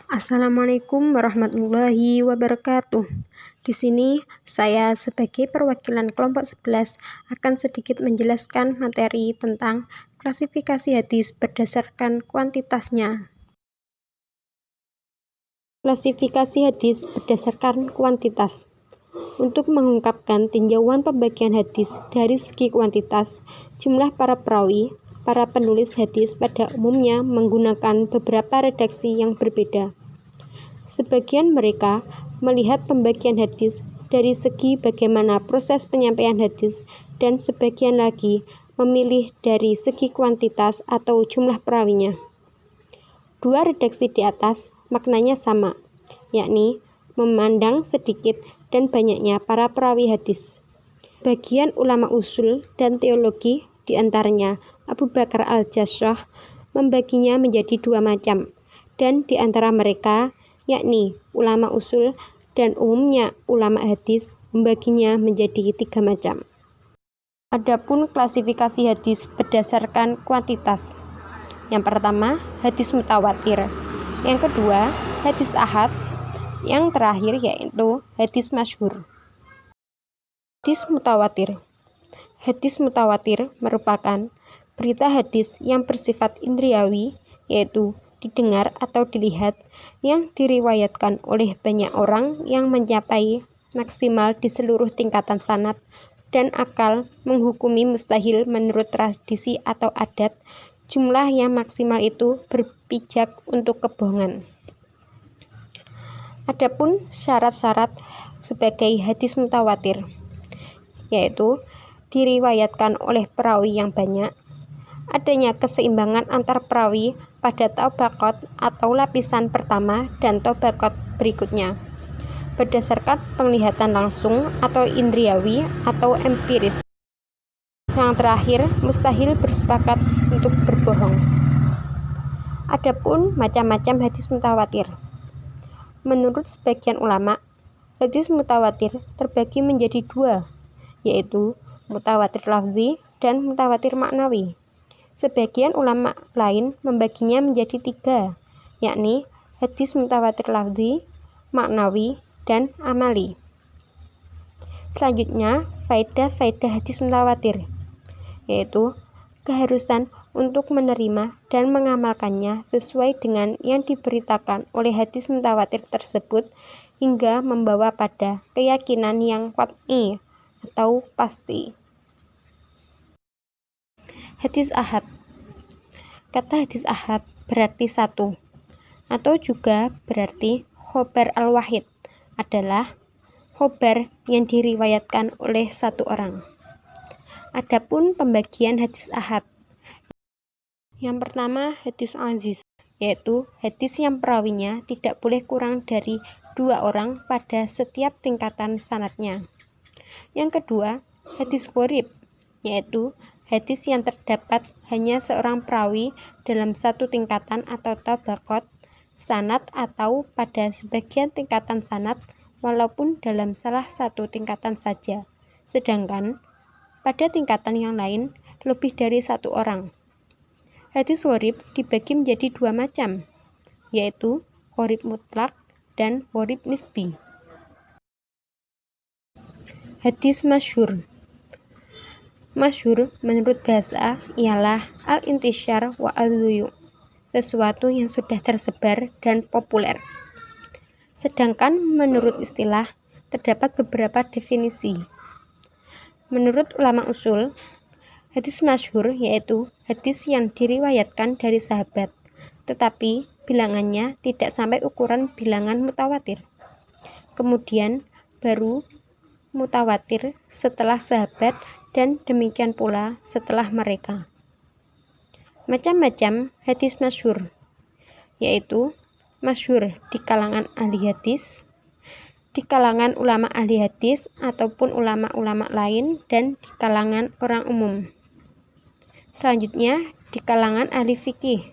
Assalamualaikum warahmatullahi wabarakatuh. Di sini saya sebagai perwakilan kelompok 11 akan sedikit menjelaskan materi tentang klasifikasi hadis berdasarkan kuantitasnya. Klasifikasi hadis berdasarkan kuantitas. Untuk mengungkapkan tinjauan pembagian hadis dari segi kuantitas, jumlah para perawi, para penulis hadis pada umumnya menggunakan beberapa redaksi yang berbeda. Sebagian mereka melihat pembagian hadis dari segi bagaimana proses penyampaian hadis, dan sebagian lagi memilih dari segi kuantitas atau jumlah perawinya. Dua redaksi di atas maknanya sama, yakni memandang sedikit dan banyaknya para perawi hadis. Bagian ulama usul dan teologi, diantaranya Abu Bakar al-Jassah, membaginya menjadi dua macam, dan di antara mereka, yakni ulama usul dan umumnya ulama hadis, membaginya menjadi tiga macam. Adapun klasifikasi hadis berdasarkan kuantitas. Yang pertama, hadis mutawatir. Yang kedua, hadis ahad. Yang terakhir yaitu hadis masyhur. Hadis mutawatir. Hadis mutawatir merupakan berita hadis yang bersifat indriawi, yaitu didengar atau dilihat, yang diriwayatkan oleh banyak orang yang mencapai maksimal di seluruh tingkatan sanad dan akal menghukumi mustahil menurut tradisi atau adat. Jumlah yang maksimal itu berpijak untuk kebohongan. Adapun syarat-syarat sebagai hadis mutawatir, yaitu diriwayatkan oleh perawi yang banyak, adanya keseimbangan antar perawi pada tabaqat atau lapisan pertama dan tabaqat berikutnya, berdasarkan penglihatan langsung atau indriawi atau empiris. Yang terakhir, mustahil bersepakat untuk berbohong. Adapun macam-macam hadis mutawatir. Menurut sebagian ulama, hadis mutawatir terbagi menjadi dua, yaitu mutawatir lafzi dan mutawatir maknawi. Sebagian ulama lain membaginya menjadi tiga, yakni hadis mutawatir lafzi, maknawi, dan amali. Selanjutnya, faedah-faedah hadis mutawatir, yaitu keharusan untuk menerima dan mengamalkannya sesuai dengan yang diberitakan oleh hadis mutawatir tersebut, hingga membawa pada keyakinan yang qat'i atau pasti. Hadis ahad. Kata hadis ahad berarti satu, atau juga berarti khobar al-wahid, adalah khobar yang diriwayatkan oleh satu orang. Adapun pembagian hadis ahad. Yang pertama, hadis aziz, yaitu hadis yang perawinya tidak boleh kurang dari dua orang pada setiap tingkatan sanadnya. Yang kedua, hadis gharib, yaitu hadis yang terdapat hanya seorang perawi dalam satu tingkatan atau tabaqat sanad atau pada sebagian tingkatan sanad, walaupun dalam salah satu tingkatan saja, sedangkan pada tingkatan yang lain lebih dari satu orang. Hadis gharib dibagi menjadi dua macam, yaitu gharib mutlak dan gharib nisbi. Hadis masyhur. Masyhur menurut bahasa ialah al-intishar wa al-dhuyu, sesuatu yang sudah tersebar dan populer. Sedangkan menurut istilah terdapat beberapa definisi. Menurut ulama usul, hadis masyhur yaitu hadis yang diriwayatkan dari sahabat, tetapi bilangannya tidak sampai ukuran bilangan mutawatir. Kemudian baru mutawatir setelah sahabat, dan demikian pula setelah mereka. Macam-macam hadis masyhur, yaitu masyhur di kalangan ahli hadis, di kalangan ulama ahli hadis ataupun ulama-ulama lain, dan di kalangan orang umum. Selanjutnya, di kalangan ahli fikih,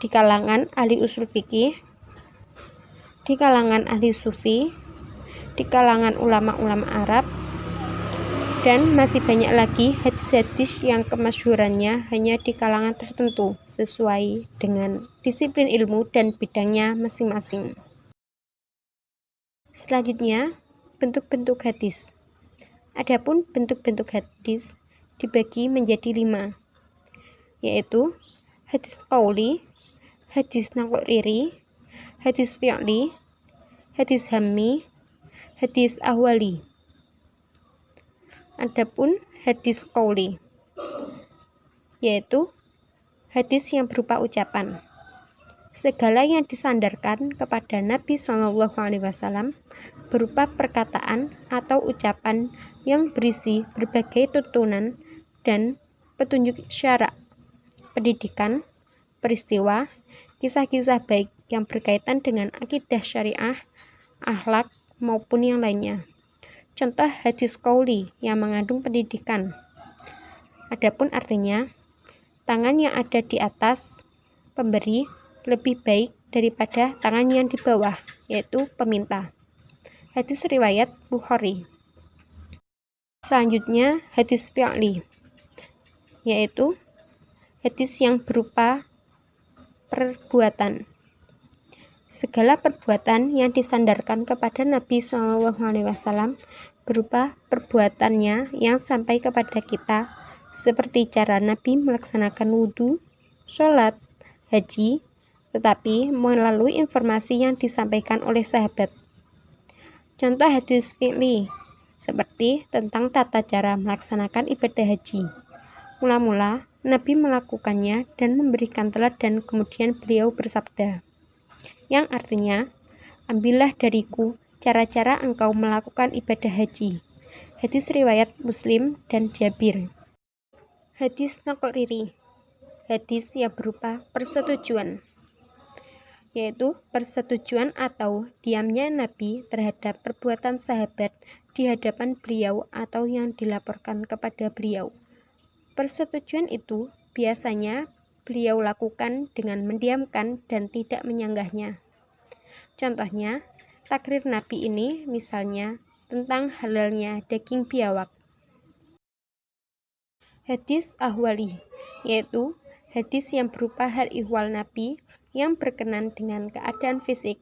di kalangan ahli usul fikih, di kalangan ahli sufi, di kalangan ulama-ulama Arab, Dan masih banyak lagi hadis-hadis yang kemasyhurannya hanya di kalangan tertentu sesuai dengan disiplin ilmu dan bidangnya masing-masing. Selanjutnya, bentuk-bentuk hadis. Adapun bentuk-bentuk hadis dibagi menjadi 5, yaitu hadis qauli, hadis naqriri, hadis fi'li, hadis hammi, hadis ahwali. Adapun hadis qauli, yaitu hadis yang berupa ucapan. Segala yang disandarkan kepada Nabi SAW berupa perkataan atau ucapan yang berisi berbagai tuntunan dan petunjuk syara, pendidikan, peristiwa, kisah-kisah baik yang berkaitan dengan akidah syariah, akhlak, maupun yang lainnya. Contoh hadis qauli yang mengandung pendidikan. Adapun artinya, tangan yang ada di atas pemberi lebih baik daripada tangan yang di bawah, yaitu peminta. Hadis riwayat Bukhari. Selanjutnya, hadis fi'li, yaitu hadis yang berupa perbuatan. Segala perbuatan yang disandarkan kepada Nabi SAW berupa perbuatannya yang sampai kepada kita, seperti cara Nabi melaksanakan wudhu, sholat, haji, tetapi melalui informasi yang disampaikan oleh sahabat. Contoh hadis fi'li, seperti tentang tata cara melaksanakan ibadah haji. Mula-mula, Nabi melakukannya dan memberikan teladan, kemudian beliau bersabda, yang artinya, ambillah dariku cara-cara engkau melakukan ibadah haji. Hadis riwayat Muslim dan Jabir. Hadis naqriri, hadis yang berupa persetujuan, yaitu persetujuan atau diamnya Nabi terhadap perbuatan sahabat di hadapan beliau atau yang dilaporkan kepada beliau. Persetujuan itu biasanya beliau lakukan dengan mendiamkan dan tidak menyanggahnya. Contohnya, takrir Nabi ini misalnya tentang halalnya daging biawak. Hadis ahwali, yaitu hadis yang berupa hal ihwal Nabi yang berkenan dengan keadaan fisik,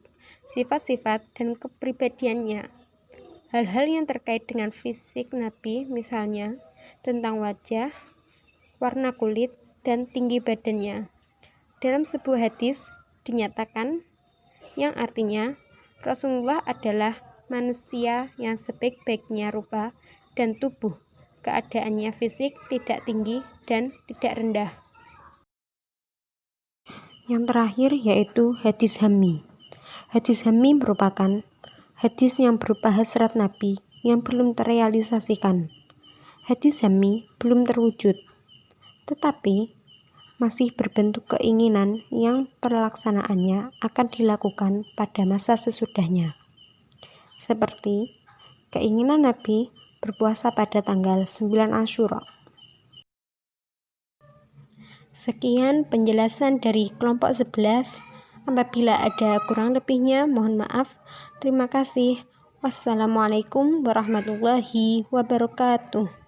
sifat-sifat, dan kepribadiannya. Hal-hal yang terkait dengan fisik Nabi misalnya tentang wajah, warna kulit, dan tinggi badannya. Dalam sebuah hadis dinyatakan, yang artinya Rasulullah adalah manusia yang sebaik-baiknya rupa dan tubuh, keadaannya fisik tidak tinggi dan tidak rendah. Yang terakhir yaitu hadis hammi. Hadis hammi merupakan hadis yang berupa hasrat Nabi yang belum terrealisasikan. Hadis hammi belum terwujud, tetapi masih berbentuk keinginan yang pelaksanaannya akan dilakukan pada masa sesudahnya. Seperti keinginan Nabi berpuasa pada tanggal 9 Asyura. Sekian penjelasan dari kelompok 11. Apabila ada kurang lebihnya, mohon maaf. Terima kasih. Wassalamualaikum warahmatullahi wabarakatuh.